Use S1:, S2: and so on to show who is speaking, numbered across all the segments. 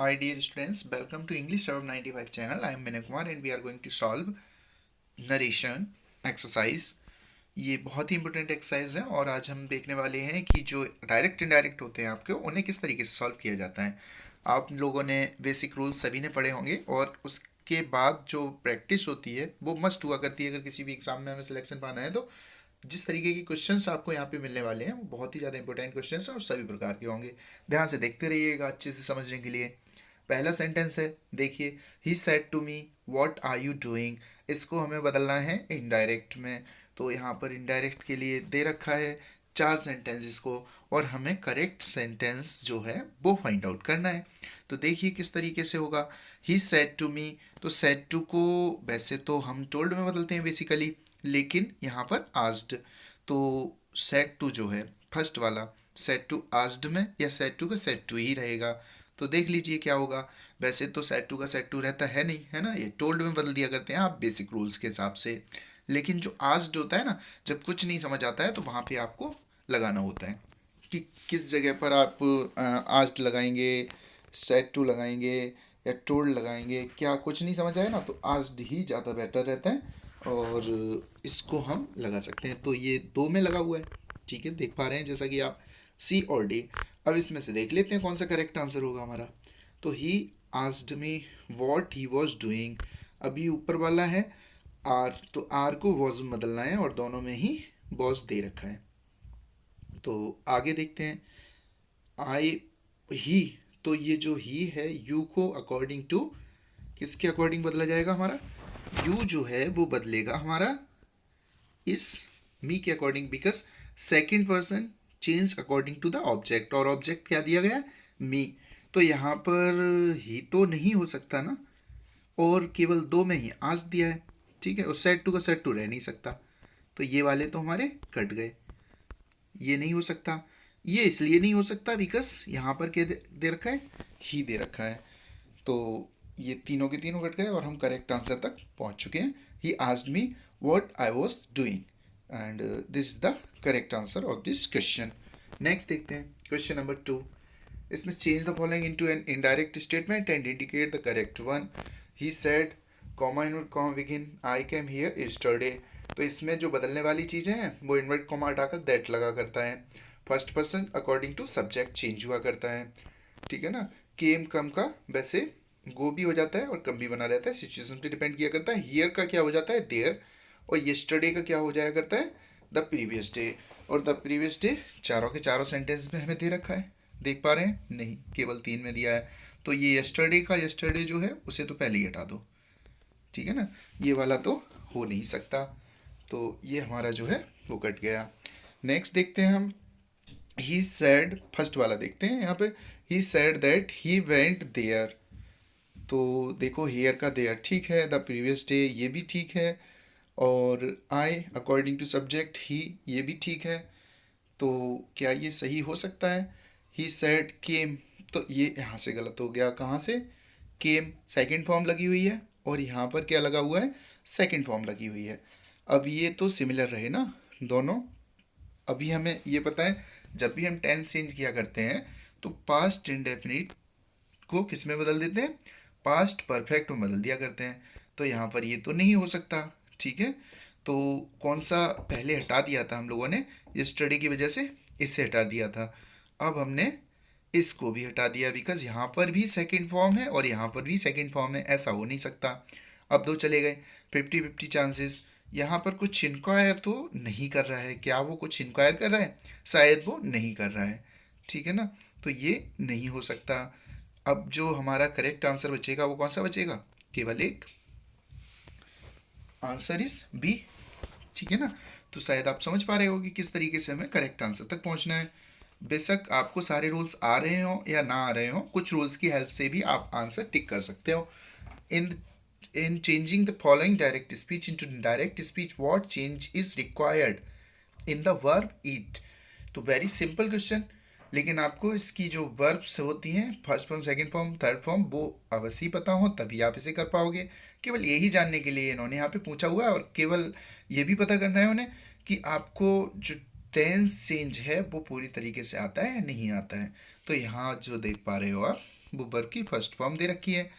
S1: Hi dear students, welcome to English Serve 95 channel. I am Vinay Kumar and we are going to solve narration exercise. ये बहुत ही important exercise है और आज हम देखने वाले हैं कि जो डायरेक्ट इनडायरेक्ट होते हैं आपके उन्हें किस तरीके से सॉल्व किया जाता है। आप लोगों ने बेसिक रूल्स सभी ने पढ़े होंगे और उसके बाद जो प्रैक्टिस होती है वो मस्ट हुआ करती है। अगर किसी भी एग्जाम में हमें सिलेक्शन पाना है तो जिस तरीके के क्वेश्चंस आपको यहाँ पे मिलने वाले हैं वो बहुत ही ज़्यादा इंपॉर्टेंट क्वेश्चंस हैं और सभी प्रकार के होंगे। ध्यान से देखते रहिएगा अच्छे से समझने के लिए। पहला सेंटेंस है, देखिए, he said to me what are you doing. इसको हमें बदलना है इनडायरेक्ट में, तो यहाँ पर इनडायरेक्ट के लिए दे रखा है 4 सेंटेंसेस को और हमें करेक्ट सेंटेंस जो है वो फाइंड आउट करना है। तो देखिए किस तरीके से होगा। ही सेड टू मी, तो सेड टू को वैसे तो हम टोल्ड में बदलते हैं बेसिकली, लेकिन यहाँ पर आस्क्ड, तो सेड टू जो है फर्स्ट वाला सेड टू आस्क्ड में या सेड टू का सेड टू ही रहेगा। तो देख लीजिए क्या होगा। वैसे तो सेट टू का सेट टू रहता है नहीं, है ना, ये टोल्ड में बदल दिया करते हैं आप बेसिक रूल्स के हिसाब से। लेकिन जो आस्क्ड होता है ना, जब कुछ नहीं समझ आता है तो वहाँ पे आपको लगाना होता है कि किस जगह पर आप आस्क्ड लगाएंगे, सेट टू लगाएंगे या टोल्ड लगाएंगे। क्या कुछ नहीं समझ आया ना, तो आस्क्ड ही ज़्यादा बेटर रहता है और इसको हम लगा सकते हैं। तो ये 2 में लगा हुआ है, ठीक है, देख पा रहे हैं जैसा कि आप सी और डी। अब इसमें से देख लेते हैं कौन सा करेक्ट आंसर होगा हमारा। तो ही asked me what he was doing, अभी ऊपर वाला है आर, तो आर को वॉज में बदलना है और दोनों में ही वॉज दे रखा है। तो आगे देखते हैं, आई ही, तो ये जो ही है यू को अकॉर्डिंग टू किसके अकॉर्डिंग बदला जाएगा हमारा, यू जो है वो बदलेगा हमारा इस मी के according, because second person change according to the object और ऑब्जेक्ट क्या दिया गया, मी। तो यहाँ पर ही तो नहीं हो सकता ना, और केवल 2 में ही आज दिया है, ठीक है, और सेट टू का सेट टू रह नहीं सकता। तो ये वाले तो हमारे कट गए, ये नहीं हो सकता। ये इसलिए नहीं हो सकता बिकॉज यहाँ पर क्या दे रखा है, ही दे रखा है। तो ये तीनों के तीनों कट गए और हम करेक्ट आंसर तक पहुंच चुके हैं। He asked me what I was doing and this is the correct answer of this question. Next देखते हैं क्वेश्चन नंबर 2। इसमें change the following into an indirect statement and indicate the correct one. He said comma inverted comma begin I came here yesterday. तो इसमें जो बदलने वाली चीज़ें हैं वो इन्वर्ट कॉमा हटाकर दैट लगा करता है। First person according to subject change हुआ करता है, ठीक है ना। केम कम का वैसे गो भी हो जाता है और कम भी बना रहता है, सिचुएशन पे डिपेंड किया करता है। हियर का क्या हो जाता है, देयर, और यस्टरडे का क्या हो जाया करता है, द प्रीवियस डे। और द प्रीवियस डे चारों के चारों सेंटेंस में हमें दे रखा है, देख पा रहे हैं, नहीं केवल 3 में दिया है। तो ये यस्टरडे का यस्टरडे जो है उसे तो पहले ही हटा दो, ठीक है ना, ये वाला तो हो नहीं सकता। तो ये हमारा जो है वो कट गया। नेक्स्ट देखते हैं हम, ही सेड, फर्स्ट वाला देखते हैं यहाँ पे। He said that he went there, तो देखो हेयर का देयर ठीक है, द प्रीवियस डे ये भी ठीक है, और आई अकॉर्डिंग टू सब्जेक्ट ही ये भी ठीक है। तो क्या ये सही हो सकता है। ही सेड केम, तो ये यहाँ से गलत हो गया, कहाँ से, केम सेकंड फॉर्म लगी हुई है और यहाँ पर क्या लगा हुआ है, सेकंड फॉर्म लगी हुई है। अब ये तो सिमिलर रहे ना दोनों। अभी हमें ये पता है जब भी हम टेंस चेंज किया करते हैं तो पास्ट इंडेफिनिट को किस में बदल देते हैं, पास्ट परफेक्ट में बदल दिया करते हैं। तो यहाँ पर ये तो नहीं हो सकता, ठीक है। तो कौन सा पहले हटा दिया था हम लोगों ने, यस्टरडे की वजह से इससे हटा दिया था। अब हमने इसको भी हटा दिया बिकॉज यहाँ पर भी सेकंड फॉर्म है और यहाँ पर भी सेकंड फॉर्म है, ऐसा हो नहीं सकता। अब 2 चले गए, 50-50 चांसेस। यहाँ पर कुछ इंक्वायर तो नहीं कर रहा है, क्या वो कुछ इंक्वायर कर रहा है, शायद वो नहीं कर रहा है, ठीक है ना। तो ये नहीं हो सकता। अब जो हमारा करेक्ट आंसर बचेगा वो कौन सा बचेगा, केवल एक, आंसर इज बी, ठीक है ना। तो शायद आप समझ पा रहे हो कि किस तरीके से हमें करेक्ट आंसर तक पहुंचना है। बेशक आपको सारे रूल्स आ रहे हो या ना आ रहे हो, कुछ रूल्स की हेल्प से भी आप आंसर टिक कर सकते हो। इन in changing the following direct speech into indirect speech, what change is required in the verb eat। तो वेरी सिंपल क्वेश्चन, लेकिन आपको इसकी जो वर्ब्स होती हैं first form second form third form वो अवश्य पता हो तभी आप इसे कर पाओगे। केवल यही जानने के लिए इन्होंने यहाँ पे पूछा हुआ है और केवल ये भी पता करना है उन्हें कि आपको जो टेंस चेंज है वो पूरी तरीके से आता है या नहीं आता है। तो यहाँ जो देख पा रहे हो आप, वो वर्ब की फर्स्ट फॉर्म दे रखी है।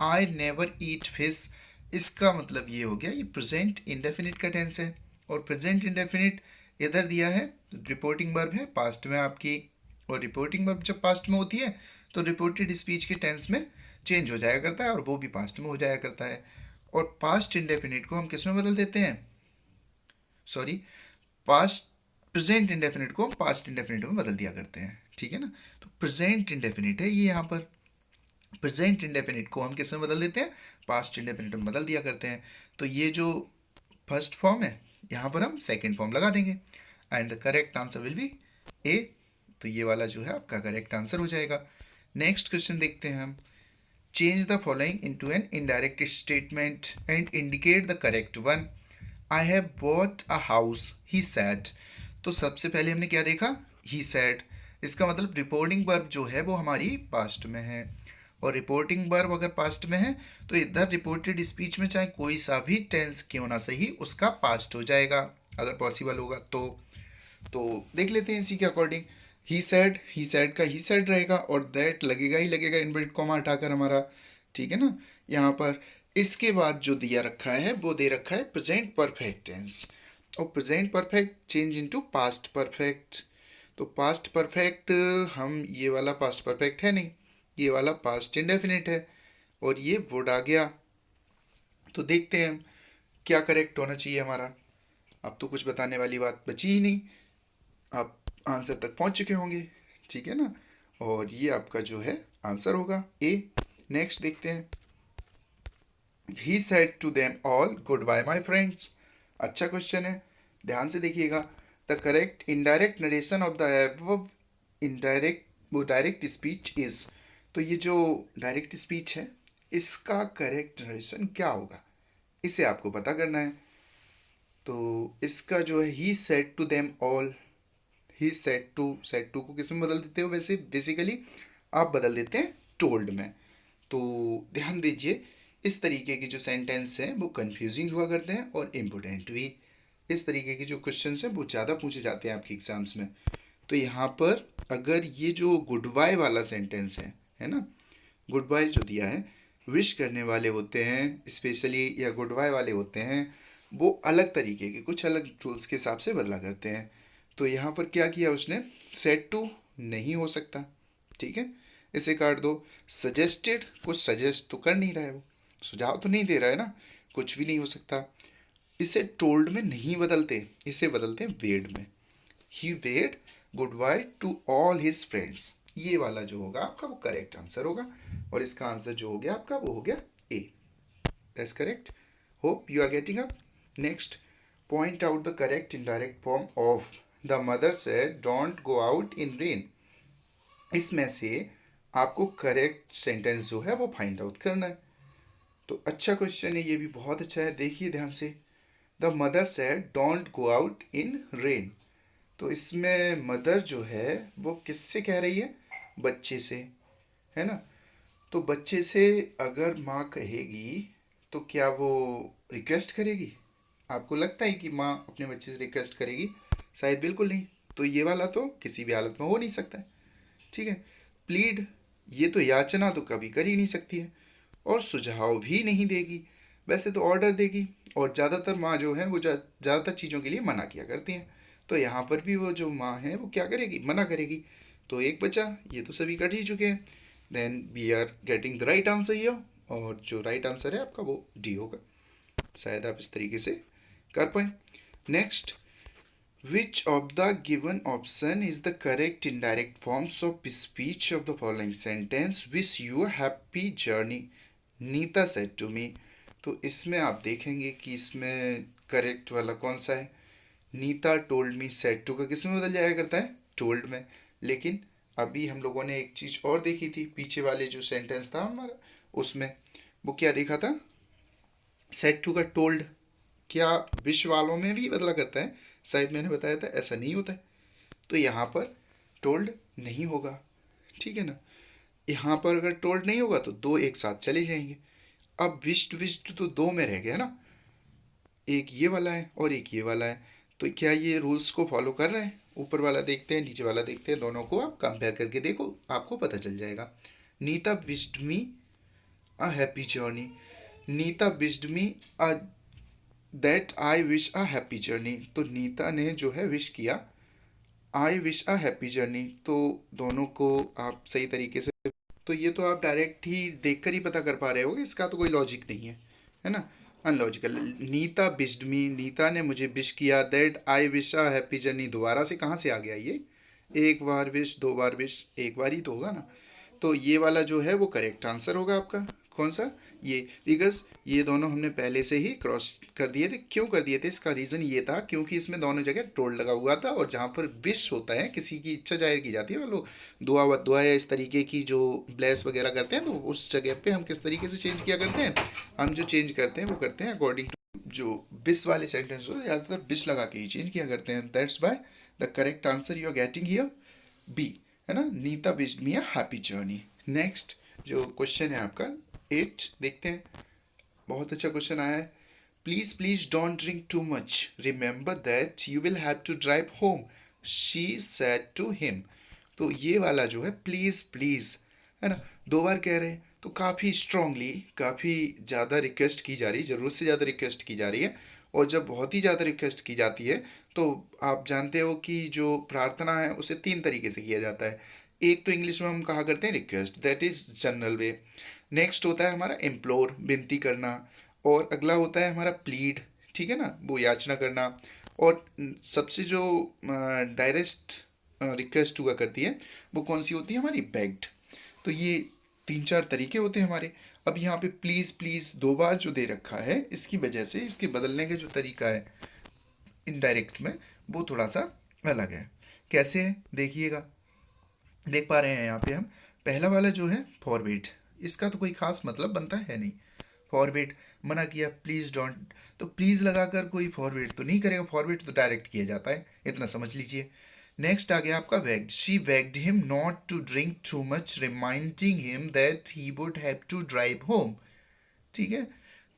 S1: आई नेवर ईट फिश, इसका मतलब ये हो गया, ये प्रेजेंट इंडेफिनिट का टेंस है। और प्रेजेंट इंडेफिनिट इधर दिया है, रिपोर्टिंग वर्ब है पास्ट में आपकी। और रिपोर्टिंग वर्ब जब पास्ट में होती है तो रिपोर्टेड स्पीच के टेंस में चेंज हो जाया करता है और वो भी पास्ट में हो जाया करता है। और पास्ट इंडेफिनिट को हम किस में बदल देते हैं, सॉरी, पास्ट प्रेजेंट इंडेफिनिट को हम पास्ट इंडेफिनिट में बदल दिया करते हैं, ठीक है ना। तो प्रेजेंट इंडेफिनिट है ये, यहाँ पर प्रेजेंट इंडेफिनिट को हम किस में बदल देते हैं, पास्ट इंडेफिनिट में बदल दिया करते हैं। तो ये जो फर्स्ट फॉर्म है यहाँ पर हम सेकेंड फॉर्म लगा देंगे and the correct answer will be A. तो ये वाला जो है आपका करेक्ट आंसर हो जाएगा। नेक्स्ट क्वेश्चन देखते हैं हम। Change the following into an indirect statement and indicate the correct one. I have bought a house he said. तो सबसे पहले हमने क्या देखा, ही सेड। इसका मतलब रिपोर्टिंग वर्ब जो है वो हमारी पास्ट में है, और रिपोर्टिंग वर्ब अगर पास्ट में है तो इधर रिपोर्टेड स्पीच में चाहे कोई सा भी टेंस क्यों ना सही उसका पास्ट हो जाएगा अगर पॉसिबल होगा तो देख लेते हैं इसी के अकॉर्डिंग। ही सेड का ही सेड रहेगा और दैट लगेगा ही लगेगा इनवर्टेड कॉमा हटाकर हमारा, ठीक है ना। यहाँ पर इसके बाद जो दिया रखा है वो दे रखा है प्रेजेंट परफेक्ट टेंस, और present perfect change into past perfect. तो पास्ट परफेक्ट हम ये वाला पास्ट परफेक्ट है नहीं, ये वाला पास्ट इंडेफिनिट है और ये वुड आ गया। तो देखते हैं हम क्या करेक्ट होना चाहिए हमारा। अब तो कुछ बताने वाली बात बची ही नहीं, आप आंसर तक पहुंच चुके होंगे, ठीक है ना। और ये आपका जो है आंसर होगा ए। नेक्स्ट देखते हैं। He said to them all goodbye my friends. अच्छा क्वेश्चन है, ध्यान से देखिएगा। The correct indirect narration of the above indirect वो डायरेक्ट स्पीच इज। तो ये जो डायरेक्ट स्पीच है इसका करेक्ट नरेशन क्या होगा, इसे आपको पता करना है। तो इसका जो है he said to them all, he said to को किस में बदल देते हो, वैसे बेसिकली आप बदल देते हैं टोल्ड में। तो ध्यान दीजिए इस तरीके की जो सेंटेंस हैं वो कंफ्यूजिंग हुआ करते हैं और इम्पोर्टेंट भी। इस तरीके के जो क्वेश्चन हैं वो ज़्यादा पूछे जाते हैं आपके एग्जाम्स में। तो यहाँ पर अगर ये जो गुड बाय वाला सेंटेंस है ना, गुड बाय जो दिया है, विश करने वाले होते हैं स्पेशली या गुड बाय वाले होते हैं, वो अलग तरीके के कुछ अलग रूल्स के हिसाब से बदला करते हैं। तो यहाँ पर क्या किया उसने, सेड टू नहीं हो सकता, ठीक है, इसे काट दो। सजेस्टेड, कुछ सजेस्ट तो कर नहीं रहा है, वो सुझाव तो नहीं दे रहा है ना, कुछ भी नहीं हो सकता। इसे टोल्ड में नहीं बदलते, इसे बदलते हैं वेड में। He bade good bye to all his friends, ये वाला जो होगा आपका वो करेक्ट आंसर होगा। और इसका आंसर जो हो गया आपका वो हो गया A. That's correct. Hope you are getting up. Next, point out the correct indirect form of the mother said don't go out in rain. इसमें से आपको करेक्ट सेंटेंस जो है वो फाइंड आउट करना है। तो अच्छा क्वेश्चन है, ये भी बहुत अच्छा है, देखिए ध्यान से। The mother said don't go out in rain. तो इसमें मदर जो है वो किससे कह रही है, बच्चे से, है ना। तो बच्चे से अगर माँ कहेगी तो क्या वो रिक्वेस्ट करेगी, आपको लगता है कि माँ अपने बच्चे से रिक्वेस्ट करेगी, शायद बिल्कुल नहीं। तो ये वाला तो किसी भी हालत में हो नहीं सकता है, ठीक है। प्लीड, ये तो याचना तो कभी कर ही नहीं सकती है, और सुझाव भी नहीं देगी, वैसे तो ऑर्डर देगी। और ज़्यादातर माँ जो है वो ज़्यादातर चीज़ों के लिए मना किया करती हैं। तो यहाँ पर भी वो जो माँ है वो क्या करेगी, मना करेगी। तो एक बचा, ये तो सभी कट ही चुके हैं। Then we are getting the right answer here, और जो राइट आंसर है आपका वो डी होगा। शायद आप इस तरीके से कर पाए। Next, which of the given option is the correct indirect forms of speech of the following sentence, wish you a happy journey Neeta said to me। तो इसमें आप देखेंगे कि इसमें करेक्ट वाला कौन सा है। Neeta told me said to का किस में बदल जाया करता है, टोल्ड में। लेकिन अभी हम लोगों ने एक चीज़ और देखी थी, पीछे वाले जो सेंटेंस था हमारा उसमें वो क्या देखा था, सेड टू का टोल्ड। क्या विश्व वालों में भी बदला करता है, शायद मैंने बताया था ऐसा नहीं होता है। तो यहाँ पर टोल्ड नहीं होगा, ठीक है ना। यहाँ पर अगर टोल्ड नहीं होगा तो दो एक साथ चले जाएंगे। अब विश्ड तो दो में रह गया ना, एक ये वाला है और एक ये वाला है। तो क्या ये रूल्स को फॉलो कर रहे हैं, ऊपर वाला देखते हैं नीचे वाला देखते हैं, दोनों को आप कंपेयर करके देखो, आपको पता चल जाएगा। Neeta wished me a happy journey. Neeta wished me a that I wish a happy journey. तो नीता ने जो है विश किया I wish a happy journey. तो दोनों को आप सही तरीके से, तो ये तो आप डायरेक्ट ही देखकर ही पता कर पा रहे होगे, इसका तो कोई लॉजिक नहीं है ना, अनलॉजिकल। नीता बिश्ड मी, नीता ने मुझे विश किया, that I wish a happy journey दोबारा से कहाँ से आ गया ये, एक बार विश दो बार विश, एक बार ही तो होगा ना। तो ये वाला जो है वो करेक्ट आंसर होगा आपका। कौन सा, ये, बिकॉज ये दोनों हमने पहले से ही क्रॉस कर दिए थे। क्यों कर दिए थे, इसका रीज़न ये था क्योंकि इसमें दोनों जगह टोल लगा हुआ था, और जहाँ पर विश होता है किसी की इच्छा जाहिर की जाती है, वो लोग दुआ या इस तरीके की जो ब्लेस वगैरह करते हैं, तो उस जगह पे हम किस तरीके से चेंज किया करते हैं, हम जो चेंज करते हैं वो करते हैं अकॉर्डिंग टू जो विश वाले सेंटेंस हो, ज़्यादातर विश लगा के ही चेंज किया करते हैं। That's why the correct answer you are getting here B, है ना, Neeta wished me a happy journey. Next जो क्वेश्चन है आपका 8 देखते हैं, बहुत अच्छा क्वेश्चन आया है। Please please don't drink too much, remember that you will have to drive home, she said to him. तो ये वाला जो है प्लीज प्लीज, है ना, दो बार कह रहे हैं, तो काफ़ी स्ट्रांगली, काफ़ी ज़्यादा रिक्वेस्ट की जा रही है, ज़रूरत से ज़्यादा रिक्वेस्ट की जा रही है। और जब बहुत ही ज़्यादा रिक्वेस्ट की जाती है तो आप जानते हो कि जो प्रार्थना है उसे 3 तरीके से किया जाता है। एक तो इंग्लिश में हम कहा करते हैं request, that is general way. Next होता है हमारा इम्प्लोर, विनती करना। और अगला होता है हमारा प्लीड, ठीक है ना, वो याचना करना। और सबसे जो डायरेक्ट रिक्वेस्ट हुआ करती है वो कौन सी होती है, हमारी बेग्ड। तो ये 3-4 तरीके होते हैं हमारे। अब यहाँ पे प्लीज़ प्लीज़ 2 बार जो दे रखा है, इसकी वजह से इसके बदलने का जो तरीका है इनडायरेक्ट में, वो थोड़ा सा अलग है। कैसे है देखिएगा, देख पा रहे हैं यहाँ पे हम, पहला वाला जो है फॉरवर्ड, इसका तो कोई खास मतलब बनता है नहीं। फॉरवर्ड मना किया, प्लीज़ डोंट, तो प्लीज़ लगाकर कोई फॉरवर्ड तो नहीं करेगा, फॉरवर्ड तो डायरेक्ट किया जाता है, इतना समझ लीजिए। नेक्स्ट आ गया आपका begged, she begged him not to drink too much, reminding him that he would have to drive home. ठीक है,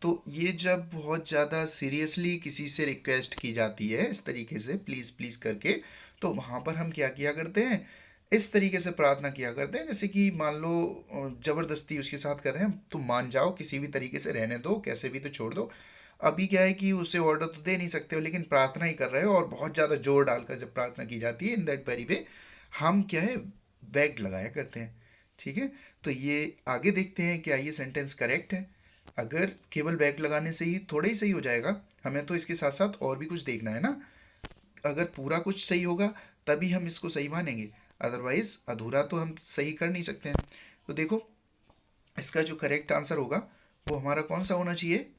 S1: तो ये जब बहुत ज़्यादा सीरियसली किसी से रिक्वेस्ट की जाती है इस तरीके से प्लीज़ प्लीज़ करके, तो वहाँ पर हम क्या किया करते हैं, इस तरीके से प्रार्थना किया करते हैं, जैसे कि मान लो ज़बरदस्ती उसके साथ कर रहे हैं, तुम मान जाओ, किसी भी तरीके से रहने दो, कैसे भी तो छोड़ दो। अभी क्या है कि उसे ऑर्डर तो दे नहीं सकते हो, लेकिन प्रार्थना ही कर रहे हो, और बहुत ज़्यादा जोर डालकर जब प्रार्थना की जाती है इन दैट वेरी वे, हम क्या है, वेग्ड लगाया करते हैं। ठीक है, तो ये आगे देखते हैं क्या ये सेंटेंस करेक्ट है। अगर केवल बैक लगाने से ही थोड़ा ही सही हो जाएगा, हमें तो इसके साथ साथ और भी कुछ देखना है ना। अगर पूरा कुछ सही होगा तभी हम इसको सही मानेंगे, अदरवाइज अधूरा तो हम सही कर नहीं सकते हैं। तो देखो, इसका जो करेक्ट आंसर होगा वो हमारा कौन सा होना चाहिए,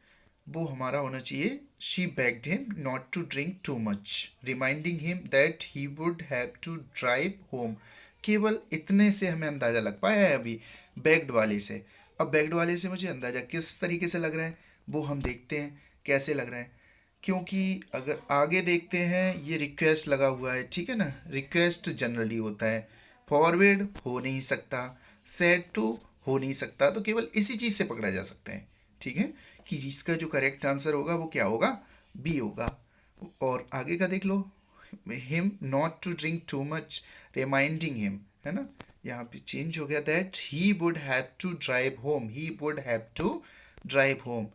S1: वो हमारा होना चाहिए she begged him not to drink too much, reminding him that he would have to drive home. केवल इतने से हमें अंदाज़ा लग पाया है अभी बेग्ड वाले से। अब बेग्ड वाले से मुझे अंदाज़ा किस तरीके से लग रहा है वो हम देखते हैं कैसे लग रहा है, क्योंकि अगर आगे देखते हैं ये रिक्वेस्ट लगा हुआ है, ठीक है ना, रिक्वेस्ट जनरली होता है, फॉरवर्ड हो नहीं सकता, सेड टू हो नहीं सकता, तो केवल इसी चीज़ से पकड़ा जा सकता है। ठीक है, कि इसका जो करेक्ट आंसर होगा वो क्या होगा, बी होगा। और आगे का देख लो, him not to drink too much, reminding him, है ना, यहाँ पे चेंज हो गया, that he would have to drive home, he would have to drive home.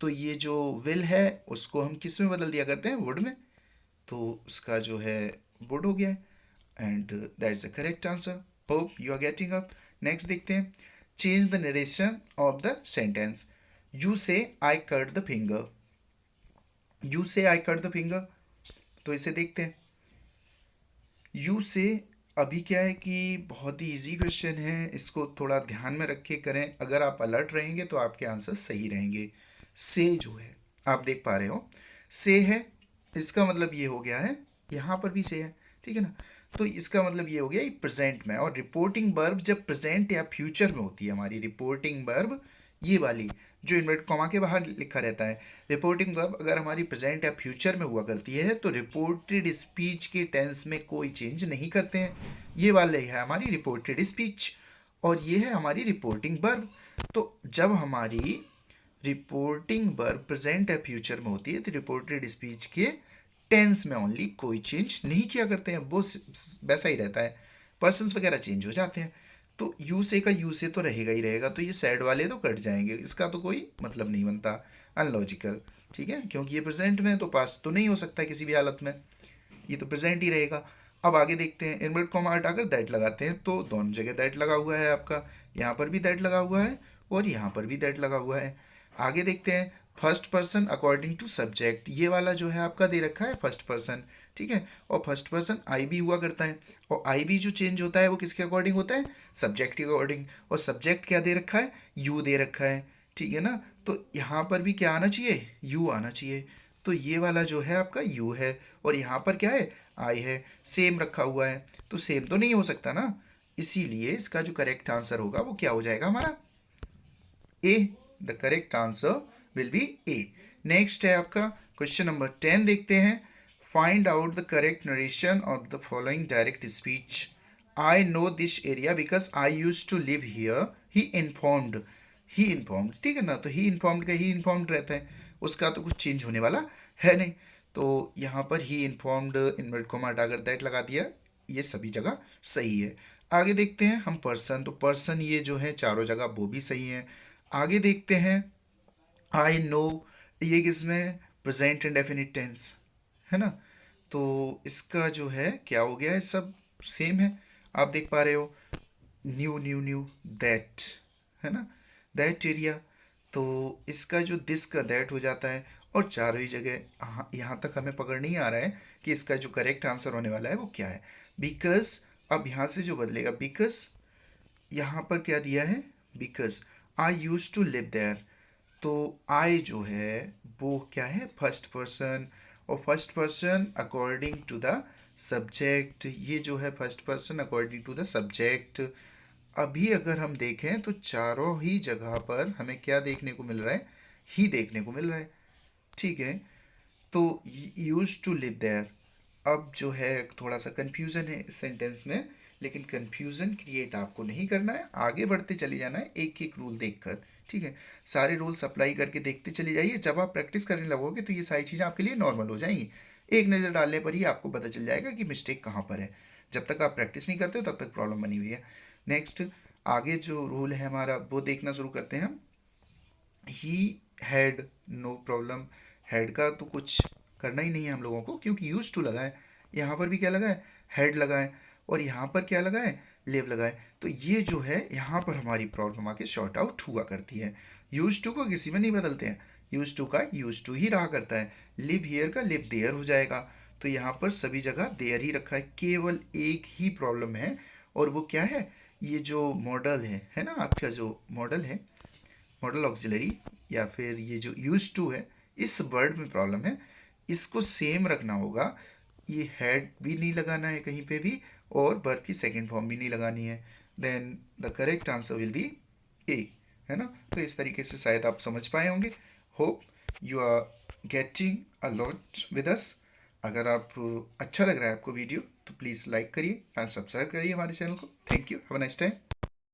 S1: तो ये जो विल है उसको हम किस में बदल दिया करते हैं, वुड में, तो उसका जो है वुड हो गया है, and that is the correct answer. Hope you are getting up. Next देखते हैं, change the narration of the sentence. You say I cut the finger, you say I cut the finger, तो इसे देखते हैं। You से, अभी क्या है कि बहुत ही इजी क्वेश्चन है, इसको थोड़ा ध्यान में रख के करें, अगर आप अलर्ट रहेंगे तो आपके आंसर सही रहेंगे। से जो है आप देख पा रहे हो, से है, इसका मतलब ये हो गया है, यहाँ पर भी से है, ठीक है ना, तो इसका मतलब ये हो गया प्रेजेंट में। और रिपोर्टिंग वर्ब जब प्रेजेंट या फ्यूचर में होती है, हमारी रिपोर्टिंग वर्ब ये वाली जो इन्वर्ट कॉमा के बाहर लिखा रहता है, रिपोर्टिंग वर्ब अगर हमारी प्रेजेंट या फ्यूचर में हुआ करती है तो रिपोर्टेड स्पीच के टेंस में कोई चेंज नहीं करते हैं। ये वाले है हमारी रिपोर्टेड स्पीच, और ये है हमारी रिपोर्टिंग वर्ब। तो जब हमारी रिपोर्टिंग वर्ब प्रेजेंट या फ्यूचर में होती है तो रिपोर्टेड स्पीच के टेंस में ओनली कोई चेंज नहीं किया करते हैं, वो वैसा ही रहता है, पर्सन्स वगैरह चेंज हो जाते हैं। तो यू से का यू से तो रहेगा ही रहेगा, तो ये सैड वाले तो कट जाएंगे, इसका तो कोई मतलब नहीं बनता, अनलॉजिकल। ठीक है, क्योंकि ये प्रेजेंट में है तो पास्ट तो नहीं हो सकता किसी भी हालत में, ये तो प्रेजेंट ही रहेगा। अब आगे देखते हैं, इनवर्ट कॉमा हटाकर दैट लगाते हैं तो दोनों जगह दैट लगा हुआ है आपका, यहाँ पर भी दैट लगा हुआ है और यहाँ पर भी दैट लगा हुआ है। आगे देखते हैं, first person according to subject, ये वाला जो है आपका दे रखा है फर्स्ट पर्सन। ठीक है, और फर्स्ट पर्सन आई भी हुआ करता है, और आई भी जो चेंज होता है वो किसके अकॉर्डिंग होता है, सब्जेक्ट के अकॉर्डिंग, और सब्जेक्ट क्या दे रखा है, यू दे रखा है। ठीक है ना, तो यहाँ पर भी क्या आना चाहिए, यू आना चाहिए, तो ये वाला जो है आपका यू है, और यहाँ पर क्या है, आई है, सेम रखा हुआ है, तो सेम तो नहीं हो सकता ना, इसीलिए इसका जो करेक्ट आंसर होगा वो क्या हो जाएगा हमारा, A. The correct answer will be A. Next है आपका क्वेश्चन नंबर 10, देखते हैं। Find out the correct narration of the following direct speech. I know this area because I use to live here, he informed, he informed. ठीक है ना, तो ही informed का ही informed रहता है, उसका तो कुछ चेंज होने वाला है नहीं, तो यहाँ पर ही इन्फॉर्म्ड इन्वर्ट कोमा हटाकर दैट लगा दिया, ये सभी जगह सही है। आगे देखते हैं हम पर्सन, तो पर्सन ये जो है चारों जगह वो भी सही है। आगे देखते हैं, आई नो, ये किसमें, प्रेजेंट इंडेफिनिट टेंस है ना, तो इसका जो है क्या हो गया है, सब सेम है, आप देख पा रहे हो, न्यू न्यू न्यू दैट, है ना, दैट एरिया, तो इसका जो दिस का दैट हो जाता है, और चारों ही जगह यहाँ तक हमें पकड़ नहीं आ रहा है कि इसका जो करेक्ट आंसर होने वाला है वो क्या है, बिकॉज अब यहाँ से जो बदलेगा, बिकॉज यहाँ पर क्या दिया है, because I use to live there, तो आई जो है वो क्या है, फर्स्ट पर्सन, और first person according to the subject, ये जो है first person according to the subject. अभी अगर हम देखें तो चारों ही जगह पर हमें क्या देखने को मिल रहा है, ही देखने को मिल रहा है। ठीक है, तो यूज टू लिव देयर, अब जो है थोड़ा सा कंफ्यूजन है इस सेंटेंस में, लेकिन कंफ्यूजन क्रिएट आपको नहीं करना है, आगे बढ़ते चले जाना है एक एक रूल देखकर। ठीक है, सारे रूल्स अप्लाई करके देखते चले जाइए, जब आप प्रैक्टिस करने लगोगे तो ये सारी चीज़ें आपके लिए नॉर्मल हो जाएंगी, एक नज़र डालने पर ही आपको पता चल जाएगा कि मिस्टेक कहाँ पर है, जब तक आप प्रैक्टिस नहीं करते हो तब तक प्रॉब्लम बनी हुई है। नेक्स्ट, आगे जो रूल है हमारा वो देखना शुरू करते हैं हम। He had, no problem, had का तो कुछ करना ही नहीं है हम लोगों को, क्योंकि यूज टू लगा है, यहाँ पर भी क्या लगा है, हैड लगा है, और यहाँ पर क्या लगा है, लिव लगा है, तो ये जो है यहाँ पर हमारी प्रॉब्लम आके शॉर्ट आउट हुआ करती है। यूज टू को किसी में नहीं बदलते हैं, यूज टू का यूज टू ही रहा करता है, लिव हियर का लिव देयर हो जाएगा, तो यहाँ पर सभी जगह देयर ही रखा है, केवल एक ही प्रॉब्लम है, और वो क्या है, ये जो मॉडल है ना, आपका जो मॉडल है, मॉडल ऑक्सिलरी, या फिर ये जो यूज टू है, इस वर्ड में प्रॉब्लम है, इसको सेम रखना होगा, ये हैड भी नहीं लगाना है कहीं पे भी, और वर्ब की सेकंड फॉर्म भी नहीं लगानी है, then the correct answer will be A, है ना। तो इस तरीके से शायद आप समझ पाए होंगे, hope you are getting a lot with us. अगर आप अच्छा लग रहा है आपको वीडियो तो प्लीज़ लाइक करिए एंड सब्सक्राइब करिए हमारे चैनल को। Thank you, have a nice time.